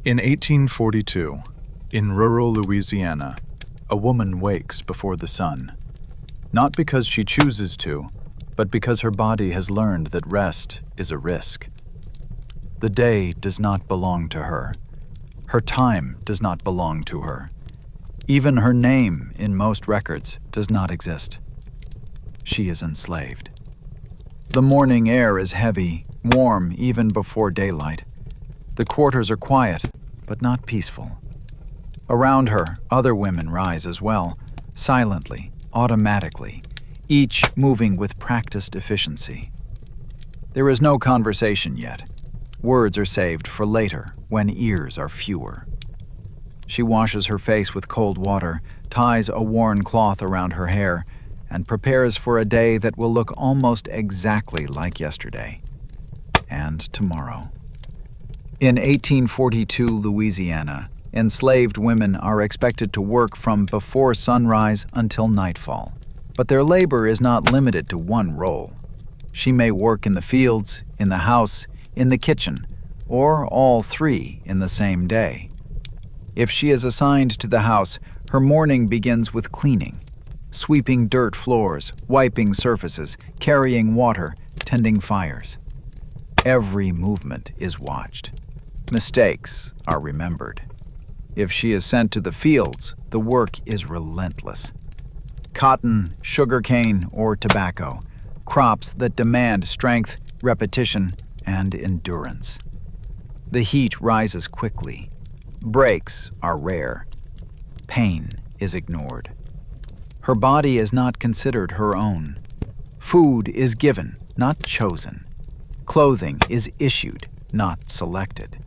In 1842, in rural Louisiana, a woman wakes before the sun, not because she chooses to, but because her body has learned that rest is a risk. The day does not belong to her. Her time does not belong to her. Even her name in most records does not exist. She is enslaved. The morning air is heavy, warm even before daylight. The quarters are quiet, but not peaceful. Around her, other women rise as well, silently, automatically, each moving with practiced efficiency. There is no conversation yet. Words are saved for later, when ears are fewer. She washes her face with cold water, ties a worn cloth around her hair, and prepares for a day that will look almost exactly like yesterday and tomorrow. In 1842 Louisiana, enslaved women are expected to work from before sunrise until nightfall. But their labor is not limited to one role. She may work in the fields, in the house, in the kitchen, or all three in the same day. If she is assigned to the house, her morning begins with cleaning, sweeping dirt floors, wiping surfaces, carrying water, tending fires. Every movement is watched. Mistakes are remembered. If she is sent to the fields, the work is relentless. Cotton, sugarcane, or tobacco, crops that demand strength, repetition, and endurance. The heat rises quickly. Breaks are rare. Pain is ignored. Her body is not considered her own. Food is given, not chosen. Clothing is issued, not selected.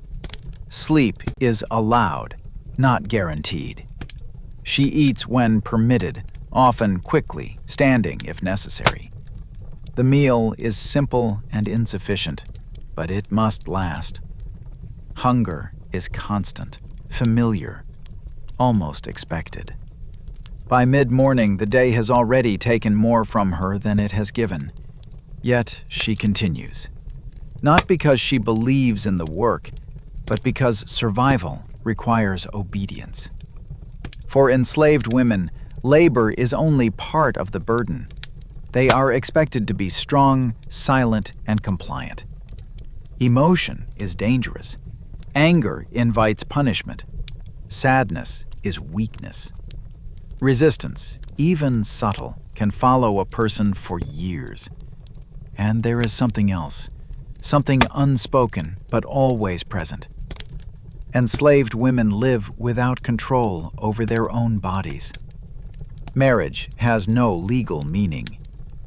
Sleep is allowed, not guaranteed. She eats when permitted, often quickly, standing if necessary. The meal is simple and insufficient, but it must last. Hunger is constant, familiar, almost expected. By mid-morning, the day has already taken more from her than it has given. Yet she continues. Not because she believes in the work, but because survival requires obedience. For enslaved women, labor is only part of the burden. They are expected to be strong, silent, and compliant. Emotion is dangerous. Anger invites punishment. Sadness is weakness. Resistance, even subtle, can follow a person for years. And there is something else, something unspoken but always present. Enslaved women live without control over their own bodies. Marriage has no legal meaning.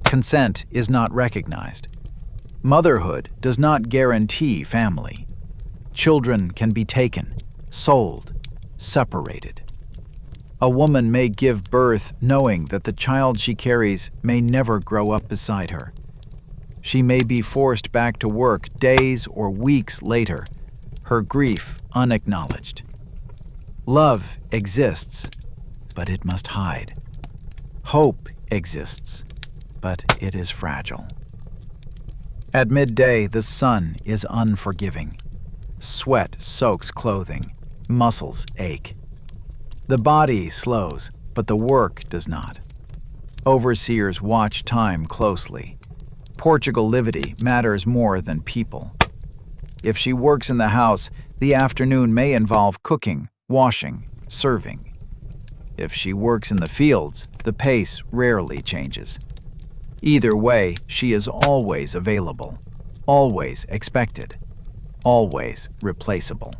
Consent is not recognized. Motherhood does not guarantee family. Children can be taken, sold, separated. A woman may give birth knowing that the child she carries may never grow up beside her. She may be forced back to work days or weeks later, her grief unacknowledged. Love exists, but it must hide. Hope exists, but it is fragile. At midday, the sun is unforgiving. Sweat soaks clothing, muscles ache. The body slows, but the work does not. Overseers watch time closely. Portugal livity matters more than people. If she works in the house, the afternoon may involve cooking, washing, serving. If she works in the fields, the pace rarely changes. Either way, she is always available, always expected, always replaceable.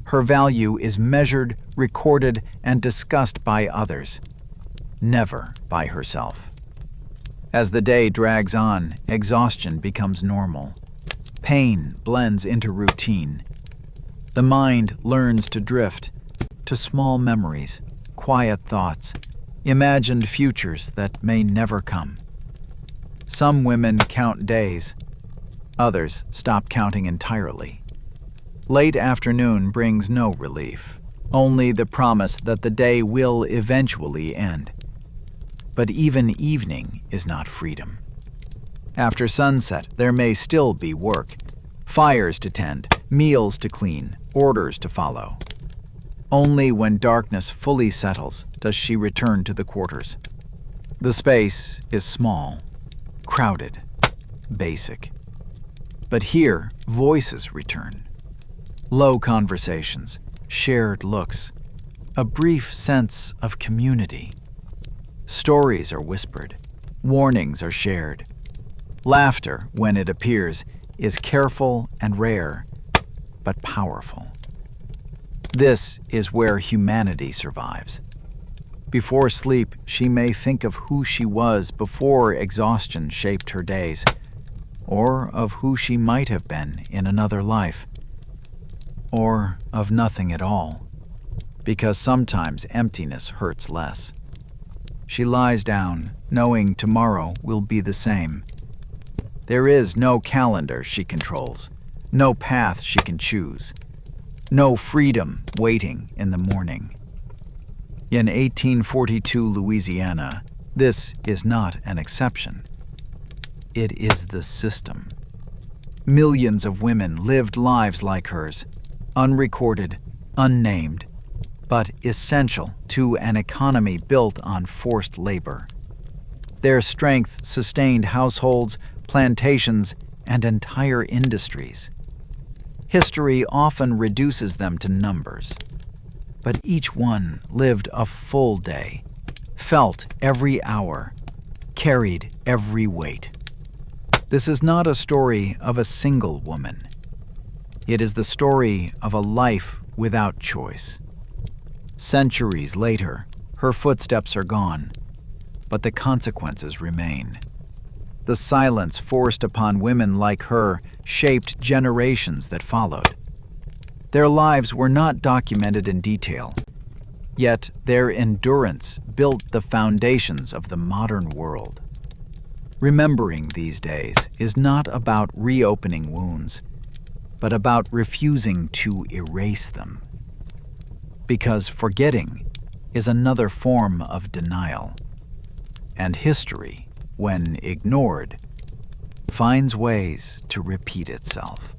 Her value is measured, recorded, and discussed by others, never by herself. As the day drags on, exhaustion becomes normal. Pain blends into routine. The mind learns to drift, to small memories, quiet thoughts, imagined futures that may never come. Some women count days. Others stop counting entirely. Late afternoon brings no relief, only the promise that the day will eventually end. But even evening is not freedom. After sunset, there may still be work, fires to tend, meals to clean, orders to follow. Only when darkness fully settles does she return to the quarters. The space is small, crowded, basic. But here, voices return. Low conversations, shared looks, a brief sense of community. Stories are whispered, warnings are shared. Laughter, when it appears, is careful and rare, but powerful. This is where humanity survives. Before sleep, she may think of who she was before exhaustion shaped her days, or of who she might have been in another life, or of nothing at all, because sometimes emptiness hurts less. She lies down, knowing tomorrow will be the same. There is no calendar she controls, no path she can choose, no freedom waiting in the morning. In 1842 Louisiana, this is not an exception. It is the system. Millions of women lived lives like hers, unrecorded, unnamed, but essential to an economy built on forced labor. Their strength sustained households, plantations, and entire industries. History often reduces them to numbers, but each one lived a full day, felt every hour, carried every weight. This is not a story of a single woman. It is the story of a life without choice. Centuries later, her footsteps are gone, but the consequences remain. The silence forced upon women like her shaped generations that followed. Their lives were not documented in detail, yet their endurance built the foundations of the modern world. Remembering these days is not about reopening wounds, but about refusing to erase them. Because forgetting is another form of denial, and history, when ignored, finds ways to repeat itself.